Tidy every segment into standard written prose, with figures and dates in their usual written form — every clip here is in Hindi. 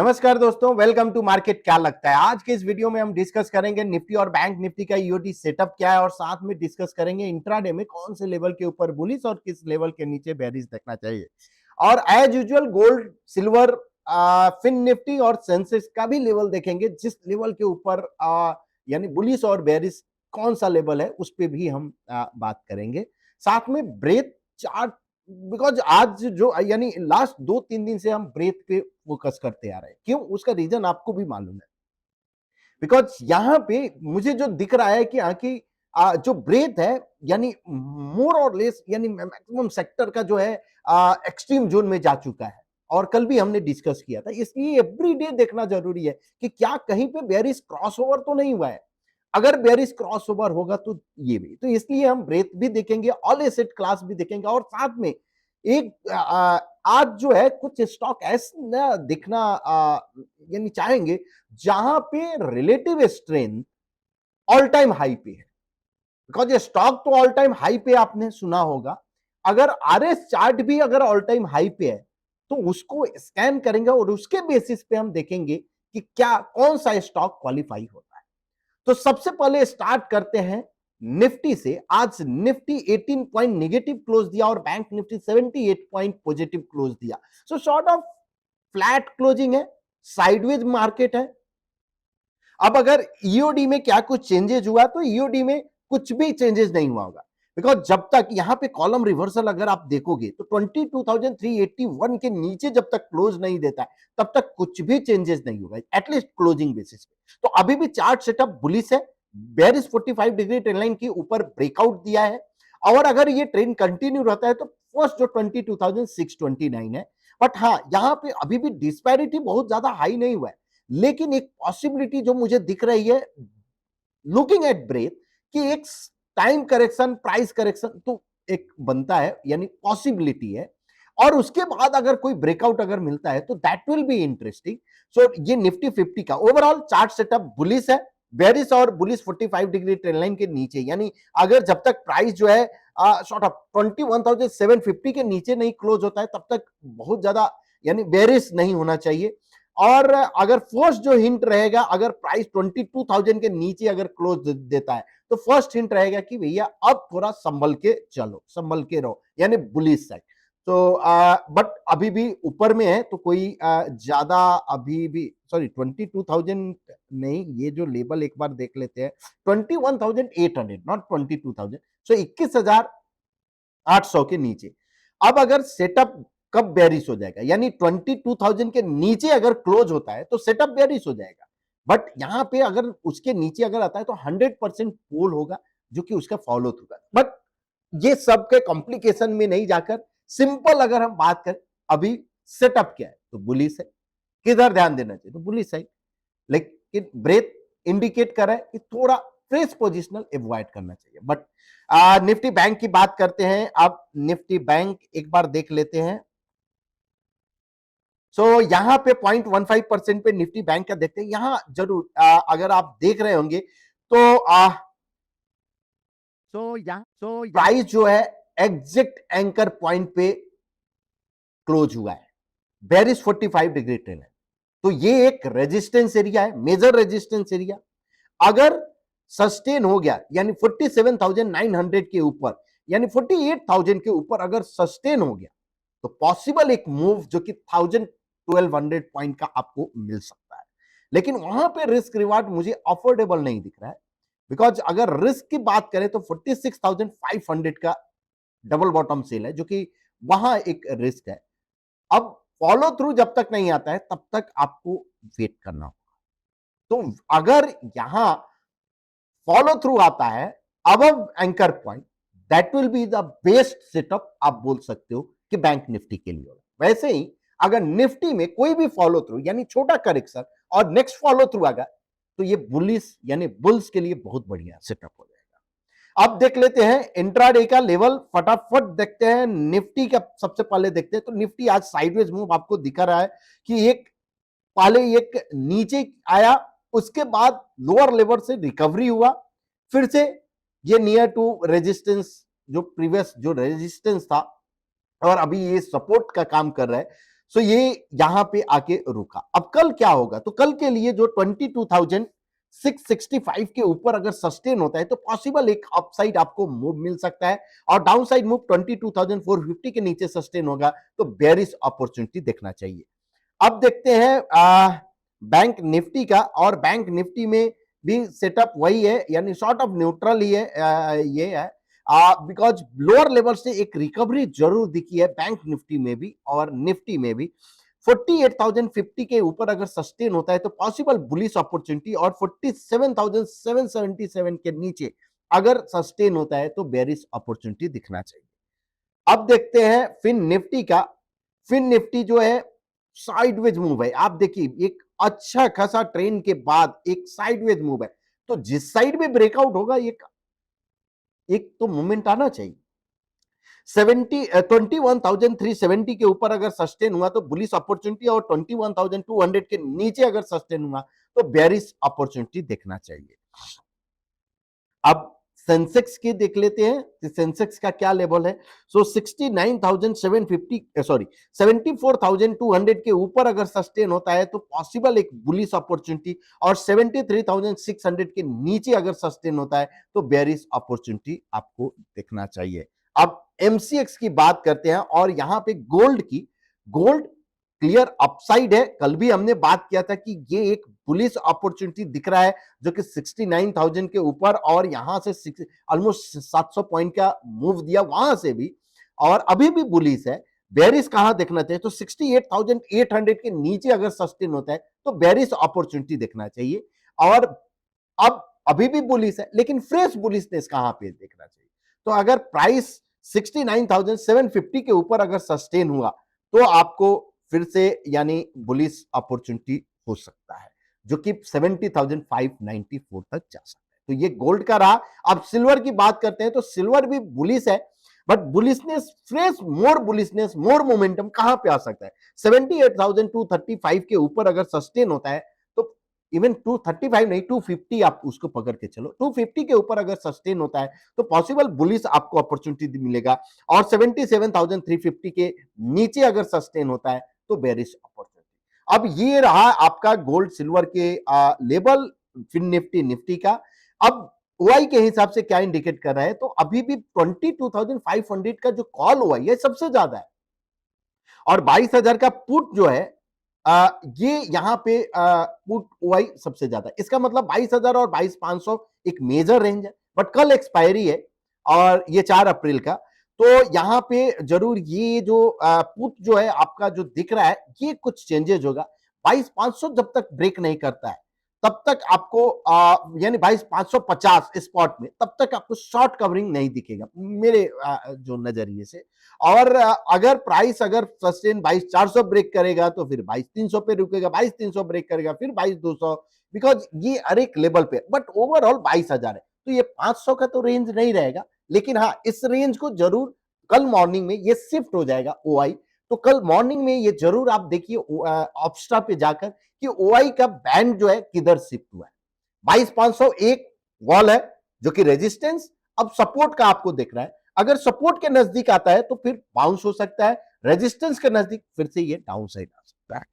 नमस्कार दोस्तों, वेलकम टू मार्केट। क्या लगता है आज के इस वीडियो में हम डिस्कस करेंगे निफ्टी और बैंक निफ्टी का ईओटी सेटअप क्या है और साथ में डिस्कस करेंगे इंट्राडे में कौन से लेवल के ऊपर बुलिश और किस लेवल के नीचे बेरिश देखना चाहिए। और as usual gold, silver, Fin Nifty और सेंसेक्स का भी लेवल देखेंगे, जिस लेवल के ऊपर यानी बुलिश और बेरिश कौन सा लेवल है उस पर भी हम बात करेंगे। साथ में ब्रेथ चार्ट, बिकॉज आज जो यानी लास्ट 2-3 दिन से हम ब्रेथ पे फोकस करते आ रहे हैं। क्यों? उसका रीजन आपको भी मालूम है। बिकॉज यहां पे मुझे जो दिख रहा है कि जो ब्रेथ है यानी मोर और लेस यानी मैक्सिमम सेक्टर का जो है एक्सट्रीम जोन में जा चुका है। और कल भी हमने डिस्कस किया था, इसलिए एवरी डे देखना जरूरी है कि क्या कहीं पे बेयरिश क्रॉसओवर तो नहीं हुआ है। अगर बेयरिश क्रॉसओवर होगा तो ये भी, तो इसलिए हम ब्रेथ भी देखेंगे, ऑल एसेट क्लास भी देखेंगे और साथ में एक आज जो है कुछ स्टॉक ऐसा दिखना यानी चाहेंगे जहां पे relative strength all time high पे है। बिकॉज ये स्टॉक तो ऑल टाइम हाई पे आपने सुना होगा, अगर आरएस चार्ट भी अगर ऑल टाइम हाई पे है तो उसको स्कैन करेंगे और उसके बेसिस पे हम देखेंगे कि क्या कौन सा स्टॉक क्वालिफाई होता है। तो सबसे पहले स्टार्ट करते हैं निफ्टी से। आज निफ्टी 18 पॉइंट नेगेटिव क्लोज दिया और bank Nifty 78 point positive close दिया। So short of flat closing है, साइडवेज मार्केट है। अब अगर ईओडी में क्या कुछ चेंजेस हुआ तो ईओडी में कुछ भी चेंजेस नहीं हुआ होगा। बिकॉज जब तक यहां पे कॉलम रिवर्सल अगर आप देखोगे तो 22,381 के नीचे जब तक क्लोज नहीं देता है तब तक कुछ भी चेंजेस नहीं होगा, एटलीस्ट क्लोजिंग बेसिस पे। तो अभी भी चार्ट सेटअप बुलिश है। बेयरिश 45 डिग्री ट्रेंड लाइन के ऊपर ब्रेकआउट दिया है और अगर ये ट्रेंड कंटिन्यू रहता है तो फर्स्ट जो 22,629 है। बट हाँ, यहां पे अभी भी डिस्पैरिटी बहुत ज्यादा हाई नहीं हुआ है, लेकिन एक पॉसिबिलिटी जो मुझे दिख रही है लुकिंग एट ब्रेथ कि एक टाइम करेक्शन, प्राइस करेक्शन तो एक बनता है, यानी पॉसिबिलिटी है। और उसके बाद अगर कोई ब्रेकआउट अगर मिलता है तो दैट विल बी इंटरेस्टिंग। सो ये निफ्टी 50 का ओवरऑल चार्ट सेटअप बुलिश है। बेरिश और बुलिश 45 डिग्री ट्रेंड लाइन के नीचे, यानी अगर जब तक प्राइस जो है शॉर्ट ऑफ 21,750 के नीचे नहीं क्लोज होता है तब तक बहुत ज्यादा यानी बेरिश नहीं होना चाहिए। और अगर फर्स्ट जो हिंट रहेगा, अगर प्राइस 22,000 के नीचे अगर क्लोज देता है तो फर्स्ट हिंट रहेगा कि भैया अब थोड़ा संभल के चलो, संभल के रहो, यानी बुलिश साइड। तो बट अभी भी ऊपर में है तो कोई ज्यादा अभी भी, सॉरी 22,000 नहीं, ये जो लेवल एक बार देख लेते हैं 21,800, नॉट 22,000। सो 21,800 के नीचे अब अगर सेटअप कब बेरिश हो जाएगा, यानी 22,000 के नीचे अगर क्लोज होता है तो सेटअप बेरिश हो जाएगा। बट यहां पे अगर उसके नीचे अगर आता है तो 100% पोल होगा जो कि उसका फॉलो थ्रू होगा। बट ये सब के कॉम्प्लिकेशन में नहीं जाकर सिंपल अगर हम बात करें अभी सेटअप क्या है तो बुलिश है। किधर ध्यान देना चाहिए तो बुलिश है, लेकिन ब्रेथ इंडिकेट कर रहा है कि थोड़ा फ्रेश पोजिशनल अवॉइड करना चाहिए। बट निफ्टी बैंक की बात करते हैं। अब निफ्टी बैंक एक बार देख लेते हैं। सो यहां पे 0.15% पे निफ्टी बैंक का देखते हैं। यहां जरूर अगर आप देख रहे होंगे तो प्राइस जो है एग्जिट एंकर पॉइंट पे क्लोज हुआ है, बेरिश 45 डिग्री ट्रेंड है। तो ये एक रेजिस्टेंस एरिया है, मेजर रेजिस्टेंस एरिया। अगर सस्टेन हो गया यानी 47,900 के ऊपर, यानी 48,000 के ऊपर अगर सस्टेन हो गया तो पॉसिबल एक मूव जो कि 1200 पॉइंट का आपको मिल सकता है। लेकिन वहां पे रिस्क रिवार्ड मुझे अफोर्डेबल नहीं दिख रहा है। बिकॉज अगर रिस्क की बात करें तो 46,500 का डबल बॉटम सेल है जो कि वहां एक रिस्क है। अब फॉलो थ्रू जब तक नहीं आता है तब तक आपको वेट करना होगा। तो अगर यहां फॉलो थ्रू आता है above anchor point, that will be the best setup आप बोल सकते हो कि बैंक निफ्टी के लिए। वैसे ही अगर निफ्टी में कोई भी फॉलो थ्रू यानी छोटा करेक्शन और नेक्स्ट फॉलो थ्रू आएगा तो ये बुलिश यानी बुल्स के लिए बहुत बढ़िया सेटअप हो जाएगा। अब देख लेते हैं इंट्राडे का लेवल, फटाफट देखते हैं। निफ्टी का सबसे पहले देखते हैं। तो निफ्टी आज साइडवेज मूव आपको दिखा रहा है कि एक पहले एक नीचे आया, उसके बाद लोअर लेवल से रिकवरी हुआ, फिर से ये नियर टू रेजिस्टेंस जो प्रीवियस जो रेजिस्टेंस था और अभी ये सपोर्ट का काम कर रहा है। सो ये यहां पे आके रुका। अब कल क्या होगा, तो कल के लिए जो 22,665 के ऊपर अगर सस्टेन होता है तो पॉसिबल एक अपसाइड आपको मूव मिल सकता है, और डाउनसाइड मूव 22,450 के नीचे सस्टेन होगा तो बेयरिश अपॉर्चुनिटी देखना चाहिए। अब देखते हैं बैंक निफ्टी का, और बैंक निफ्टी में भी सेटअप वही है, यानी सॉर्ट ऑफ न्यूट्रल ही है। ये है बिकॉज लोअर लेवल से एक रिकवरी जरूर दिखी है बैंक निफ्टी में भी और निफ्टी में भी। 48,050 के ऊपर अगर सस्टेन होता है तो पॉसिबल बुलिश अपॉर्चुनिटी, और 47,777 के नीचे अगर सस्टेन होता है तो बेरिश अपॉर्चुनिटी दिखना चाहिए। अब देखते हैं फिन निफ्टी का। फिन निफ्टी जो है साइडवेज मूव है, आप देखिए एक अच्छा खासा ट्रेंड के बाद एक साइडवेज मूव है, तो जिस साइड में ब्रेकआउट होगा एक तो मूवमेंट आना चाहिए। 21,370 के ऊपर अगर सस्टेन हुआ तो बुलिश अपॉर्चुनिटी, और 21,200 के नीचे अगर सस्टेन हुआ तो बेयरिश अपॉर्चुनिटी देखना चाहिए। अब सेंसेक्स की देख लेते हैं कि सेंसेक्स का क्या लेवल है। सो 74,200 के ऊपर अगर सस्टेन होता है तो पॉसिबल एक बुलिश अपॉर्चुनिटी, और 73,600 के नीचे अगर सस्टेन होता है तो बेयरिश अपॉर्चुनिटी आपको देखना चाहिए। अब एमसीएक्स की बात करते हैं, और यहां पे गोल्ड की, गोल्ड क्लियर अपसाइड है। कल भी हमने बात किया था कि ये एक बुलिश अपॉर्चुनिटी दिख रहा है जो कि 69,000 के ऊपर, और यहां से ऑलमोस्ट 700 पॉइंट का मूव दिया वहां से भी, और अभी भी बुलिश है। बेरिश कहां देखना चाहिए, तो 68,800 के नीचे अगर सस्टेन होता है तो बेरिश अपॉर्चुनिटी देखना चाहिए। और अब अभी भी बुलिश है, लेकिन फ्रेश बुलिशनेस कहां पे देखना चाहिए, तो अगर प्राइस 69,750 के ऊपर अगर सस्टेन हुआ तो आपको फिर से यानी बुलिश अपॉर्चुनिटी हो सकता है, जो कि 70,594 तक जा सकता है। तो ये गोल्ड का रहा। अब सिल्वर की बात करते हैं, तो सिल्वर भी बुलिश है, but bullishness fresh more bullishness more momentum कहां पे आ सकता है, 78,235 के ऊपर अगर सस्टेन होता है तो इवन 235 नहीं 250 आप उसको पकड़ के चलो, 250 के ऊपर अगर सस्टेन होता है तो पॉसिबल बुलिश आपको अपॉर्चुनिटी मिलेगा, और 77,350 के नीचे अगर सस्टेन होता है तो बेरिश अपॉर्चुनिटी। अब ये रहा आपका गोल्ड सिल्वर के लेवल, फिन निफ्टी निफ्टी का। अब ओआई के हिसाब से क्या इंडिकेट कर रहा है, तो अभी भी 22,500 का जो कॉल ओआई है सबसे ज्यादा है, और 22,000 का पुट जो है ये यहां पे पुट ओआई सबसे ज्यादा। इसका मतलब 22,000 और 22,500 एक मेजर रेंज है, बट कल एक्सपायरी है और ये 4 अप्रैल का, तो यहां पे जरूर ये जो पुट जो है आपका जो दिख रहा है ये कुछ चेंजेस होगा। 22,500 जब तक ब्रेक नहीं करता है तब तक आपको यानी 22,550 स्पॉट में तब तक आपको शॉर्ट कवरिंग नहीं दिखेगा मेरे जो नजरिए से। और अगर प्राइस अगर सस्टेन 22,400 ब्रेक करेगा तो फिर 22,300 पे रुकेगा, 22,300 ब्रेक करेगा फिर 22,200, बिकॉज ये हर एक लेवल पे, बट ओवरऑल 22,000 है, तो ये 500 का तो रेंज नहीं रहेगा, लेकिन हाँ इस रेंज को जरूर कल मॉर्निंग में ये शिफ्ट हो जाएगा ओआई। तो कल मॉर्निंग में ये जरूर आप देखिए ऑप्स्टा पे जाकर कि ओआई का बैंड जो है किधर शिफ्ट हुआ है। 22,500 एक वॉल है जो कि रेजिस्टेंस, अब सपोर्ट का आपको दिख रहा है, अगर सपोर्ट के नजदीक आता है तो फिर बाउंस हो सकता है, रेजिस्टेंस के नजदीक फिर से ये डाउन साइड आ सकता है।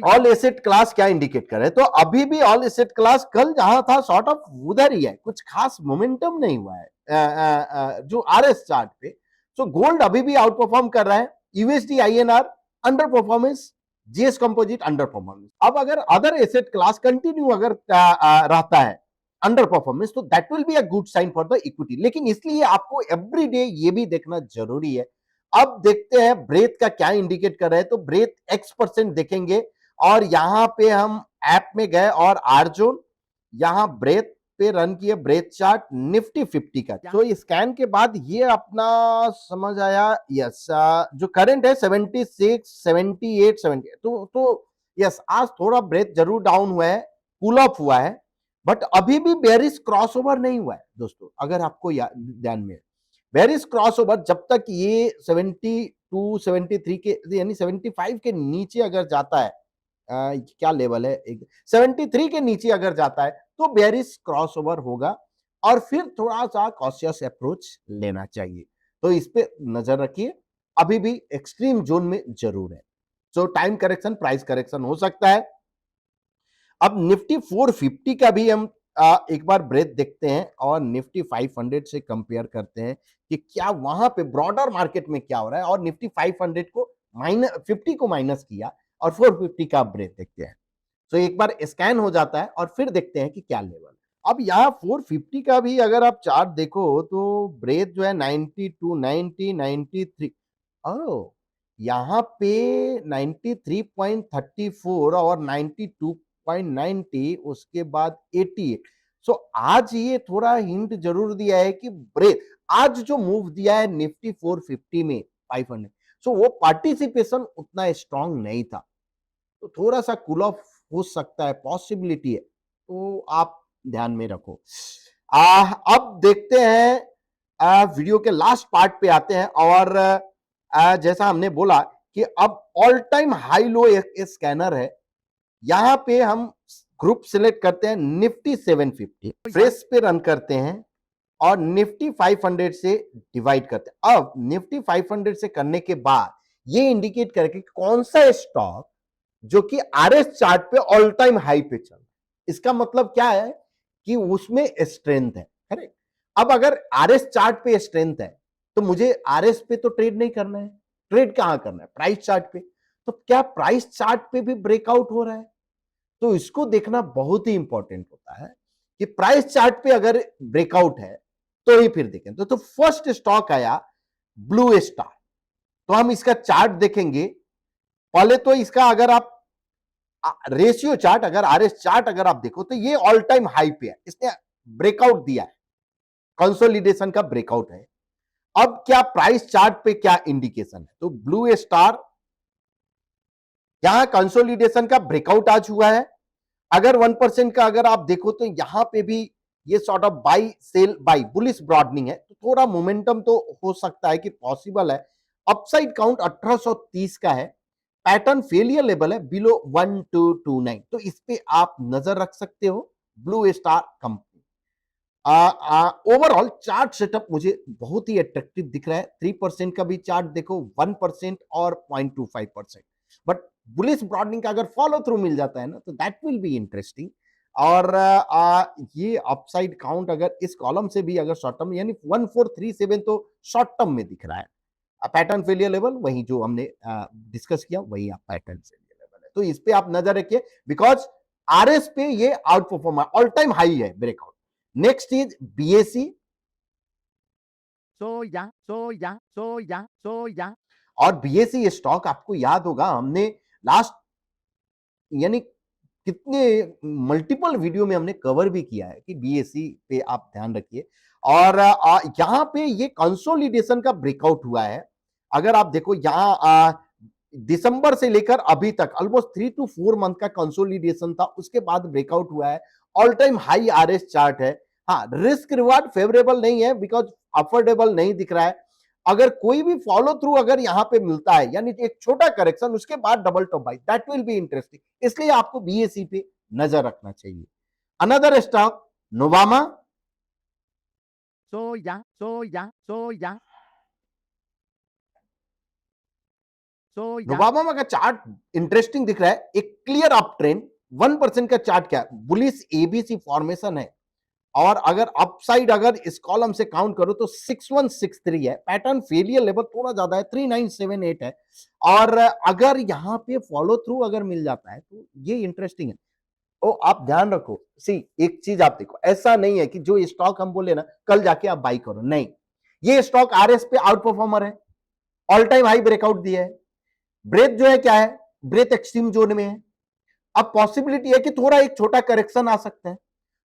ऑल एसेट क्लास क्या इंडिकेट कर रहे हैं, तो अभी भी ऑल एसेट क्लास कल जहां था सॉर्ट ऑफ उधर ही है, कुछ खास मोमेंटम नहीं हुआ है जो आरएस चार्ट पे। सो गोल्ड अभी भी आउट परफॉर्म कर रहा है, USD INR underperformance, GS composite underperformance. अब अगर अदर एसेट क्लास कंटिन्यू अगर रहता है अंडर परफॉर्मेंस तो that will be a good sign for the equity, लेकिन इसलिए आपको एवरी डे ये भी देखना जरूरी है। अब देखते हैं ब्रेथ का क्या इंडिकेट कर रहा है, तो ब्रेथ X% देखेंगे, और यहां पे हम ऐप में गए और आरजोन यहां ब्रेथ पे रन किए ब्रेथ चार्ट निफ्टी 50 का, तो स्कैन के बाद ये अपना समझ आया। यस जो करंट है 76 78 70, तो यस आज थोड़ा ब्रेथ जरूर डाउन हुआ है, कूल ऑफ हुआ है, बट अभी भी बेरिश क्रॉसओवर नहीं हुआ है दोस्तों, अगर आपको ध्यान में बेरिश क्रॉसओवर जब तक ये 72 73 के यानी 75 के नीचे अगर जाता है, क्या लेवल है 73 के नीचे अगर जाता है तो बेरिश क्रॉसओवर होगा, और फिर थोड़ा सा कॉशियस अप्रोच लेना चाहिए, तो इस पे नजर रखिए। अभी भी एक्सट्रीम जोन में जरूर है। सो टाइम करेक्शन, प्राइस करेक्शन हो सकता है। अब निफ्टी 450 का भी हम एक बार ब्रेथ देखते हैं और निफ्टी 500 से कंपेयर करते हैं कि क्या वहां पे ब्रॉडर मार्केट में क्या हो रहा है, और निफ्टी 500 को माइनस 50 को माइनस किया और 450 का ब्रेथ देखते हैं। तो एक बार स्कैन हो जाता है और फिर देखते हैं कि क्या लेवल। अब यहाँ 450 का भी अगर आप चार्ट देखो तो ब्रेथ जो है 92, 90, 93, ओह यहाँ पे 93.34 और 92.90, उसके बाद 88। सो आज ये थोड़ा हिंट जरूर दिया है कि ब्रेथ आज जो मूव दिया है निफ्टी 450 में 500, सो वो पार्टिसिपेशन उतना स्ट्रांग नहीं था, तो थोड़ा सा कूल ऑफ हो सकता है, पॉसिबिलिटी है, तो आप ध्यान में रखो। अब देखते हैं, वीडियो के लास्ट पार्ट पे आते हैं, और जैसा हमने बोला कि अब ऑल टाइम हाई लो एक स्कैनर है। यहां पे हम ग्रुप सिलेक्ट करते हैं निफ्टी 750, फ्रेश पे रन करते हैं और निफ्टी 500 से डिवाइड करते हैं। अब निफ्टी 500 से करने के बाद ये इंडिकेट करके कौन सा स्टॉक जो कि आरएस चार्ट पे ऑल टाइम हाई पे चल, इसका मतलब क्या है कि उसमें स्ट्रेंथ है, करेक्ट। अब अगर आरएस चार्ट पे स्ट्रेंथ है तो मुझे आरएस पे तो ट्रेड नहीं करना है, ट्रेड कहां करना है, प्राइस चार्ट पे। तो क्या प्राइस चार्ट पे भी ब्रेकआउट हो रहा है, तो इसको देखना बहुत ही इंपॉर्टेंट होता है कि प्राइस चार्ट पे अगर ब्रेकआउट है तो ही फिर देखें। तो फर्स्ट स्टॉक आया ब्लू स्टार। तो हम इसका चार्ट देखेंगे। पहले तो इसका अगर आप रेशियो चार्ट, अगर आरएस चार्ट अगर आप देखो तो ये ऑल टाइम हाई पे है, इसने ब्रेकआउट दिया है, कंसोलिडेशन का ब्रेकआउट है। अब क्या प्राइस चार्ट पे क्या इंडिकेशन है, तो ब्लू स्टार यहां कंसोलिडेशन का ब्रेकआउट आज हुआ है। अगर 1% का अगर आप देखो तो यहां पे भी ये sort of buy sell buy bullish broadening है, तो थोड़ा मोमेंटम तो हो सकता है कि पॉसिबल है। अपसाइड काउंट 1830 का है, पैटर्न फेलियर लेवल है बिलो 1229, तो इस पे आप नजर रख सकते हो blue star company. Overall chart setup मुझे बहुत ही अट्रैक्टिव दिख रहा है। 3% का भी चार्ट देखो, 1% और 0.25%, बट बुलिश ब्रॉडनिंग का अगर फॉलो थ्रू मिल जाता है ना तो दैट विल बी इंटरेस्टिंग। और ये अपसाइड काउंट अगर इस कॉलम से भी अगर शॉर्ट टर्म यानी 1437 तो शॉर्ट टर्म में दिख रहा है। पैटर्न फेलियर लेवल वही जो हमने डिस्कस किया वही आप पैटर्न फेलियर लेवल है, तो इस पे आप नजर रखिए बिकॉज आरएस पे ये out performer all time high है ब्रेकआउट। नेक्स्ट इज बीएसई, और बीएसई स्टॉक आपको याद होगा हमने लास्ट यानी कितने मल्टीपल वीडियो में हमने कवर भी किया है कि बीएसई पे आप ध्यान रखिए। और यहां पे ये कंसोलिडेशन का ब्रेकआउट हुआ है। अगर आप देखो यहां दिसंबर से लेकर अभी तक ऑलमोस्ट 3 to 4 मंथ का कंसोलिडेशन था, उसके बाद ब्रेकआउट हुआ है। All time high RS chart है। हाँ, रिस्क रिवार्ड फेवरेबल नहीं है बिकॉज अफोर्डेबल नहीं दिख रहा है। अगर कोई भी फॉलो थ्रू अगर यहां पे मिलता है यानी एक छोटा करेक्शन उसके बाद double top by, that will be interesting, इसलिए आपको बीएसई पे नजर रखना चाहिए। अनदर स्टॉक नोवामा, नोवामा का चार्ट इंटरेस्टिंग दिख रहा है, एक क्लियर अप ट्रेंड। 1% का चार्ट क्या है, बुलिश एबीसी फॉर्मेशन है, और अगर अपसाइड अगर इस कॉलम से काउंट करो तो 6163 है। पैटर्न फेलियर लेवल थोड़ा ज्यादा है, 3978 है। और अगर यहां पे फॉलो थ्रू अगर मिल जाता है तो ये इंटरेस्टिंग है। ओ आप ध्यान रखो, सी एक चीज आप देखो, ऐसा नहीं है कि जो स्टॉक हम बोले ना कल जाके आप बाई करो, नहीं। ये स्टॉक आरएस पे आउट परफॉर्मर है, ऑल टाइम हाई ब्रेकआउट दिया है। ब्रेथ जो है क्या है, ब्रेथ एक्सट्रीम जोन में है। अब पॉसिबिलिटी है कि थोड़ा एक छोटा करेक्शन आ सकता है,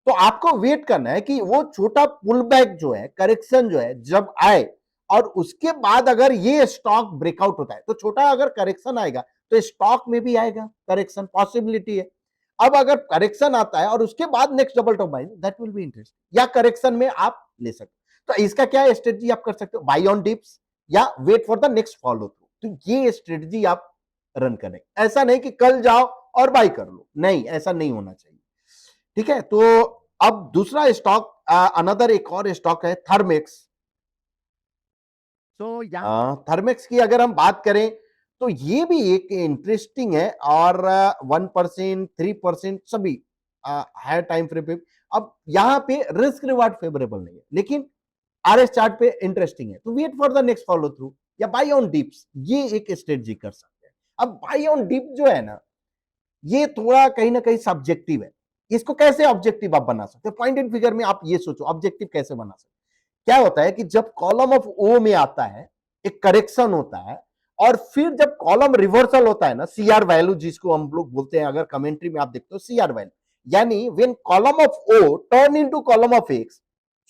तो आपको वेट करना है कि वो छोटा पुल बैक जो है, करेक्शन जो है जब आए, और उसके बाद अगर ये स्टॉक ब्रेकआउट होता है तो छोटा अगर करेक्शन आएगा तो स्टॉक में भी आएगा करेक्शन, पॉसिबिलिटी है। अब अगर करेक्शन आता है और उसके बाद next double top by, that will B interest, या करेक्शन में आप ले सकते हो। तो इसका क्या स्ट्रेटजी आप कर सकते हो, बाई ऑन डिप्स या wait for the next follow through, तो ये स्ट्रेटजी आप रन करें। ऐसा नहीं कि कल जाओ और बाई कर लो, नहीं, ऐसा नहीं होना चाहिए। ठीक है, तो अब दूसरा स्टॉक, अनदर एक और स्टॉक है थर्मेक्स। सो थर्मेक्स की अगर हम बात करें तो ये भी एक इंटरेस्टिंग है और 1%, 3% सभी हायर टाइम फ्रेम पे। अब यहाँ पे रिस्क रिवार्ड फेवरेबल नहीं है, लेकिन आरएस चार्ट पे इंटरेस्टिंग है, तो wait for the next follow through या बाई ऑन डिप्स, ये एक स्ट्रेटजी कर सकते हैं। अब बाई ऑन डिप जो है ना, ये थोड़ा कहीं ना कहीं सब्जेक्टिव है। इसको कैसे ऑब्जेक्टिव आप बना सकते हैं? पॉइंट एंड फिगर में आप ये सोचो ऑब्जेक्टिव कैसे बना सकते हैं। क्या होता है कि जब कॉलम ऑफ ओ में आता है, एक करेक्शन होता है, और फिर जब कॉलम रिवर्सल होता है ना, सीआर वैल्यू जिसको हम लोग बोलते हैं, अगर कमेंट्री में आप देखते हो सीआर वैल्यू, यानी when column of O turn into column of X,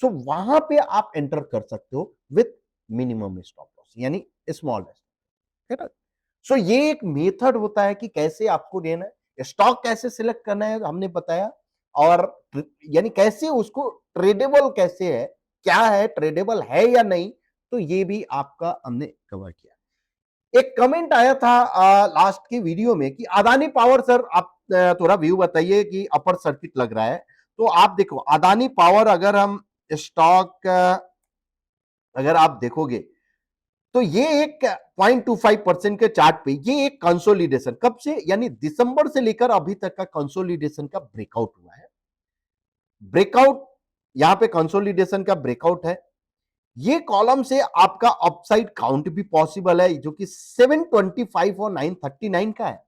so वहां पे आप एंटर कर सकते हो विथ मिनिमम स्टॉप लॉस, यानी स्मॉल, है ना। सो ये एक मेथड होता है कि कैसे आपको लेना है, स्टॉक कैसे सिलेक्ट करना है हमने बताया, और यानी कैसे उसको ट्रेडेबल कैसे है, क्या है, ट्रेडेबल है या नहीं, तो ये भी आपका हमने कवर किया। एक कमेंट आया था लास्ट की वीडियो में कि अदानी पावर सर आप थोड़ा व्यू बताइए कि अपर सर्किट लग रहा है। तो आप देखो अदानी पावर, अगर हम स्टॉक अगर आप देखोगे तो ये एक 0.25% के चार्ट पे ये एक कंसोलिडेशन कब से, यानी दिसंबर से लेकर अभी तक का कंसोलिडेशन का ब्रेकआउट हुआ है। ब्रेकआउट यहां पे कंसोलिडेशन का ब्रेकआउट है। ये कॉलम से आपका अपसाइड काउंट भी पॉसिबल है, जो कि 725 और 939 का है।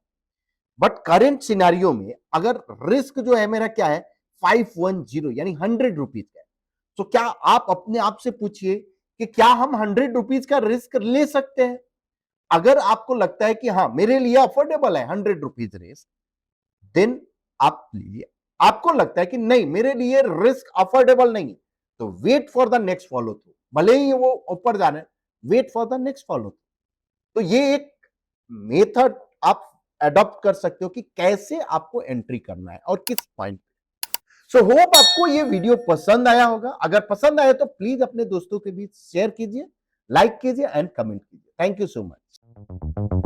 बट करंट सिनारियो में अगर रिस्क जो है मेरा क्या है, 510 यानी 100 रुपीज का है। तो क्या आप अपने आप से पूछिए कि क्या हम 100 रुपीज का रिस्क ले सकते हैं? अगर आपको लगता है कि हाँ मेरे लिए अफोर्डेबल है 100 रुपीज रिस्क, देन आप लीजिए। आपको लगता है कि नहीं मेरे लिए रिस्क अफोर्डेबल नहीं, तो wait for the next follow through, भले ही वो ऊपर जाना है, wait for the next follow through. तो ये एक मेथड आप अडॉप्ट कर सकते हो कि कैसे आपको एंट्री करना है और किस पॉइंट। सो होप आपको ये वीडियो पसंद आया होगा। अगर पसंद आया तो प्लीज अपने दोस्तों के बीच शेयर कीजिए, लाइक कीजिए एंड कमेंट कीजिए। Thank you so much.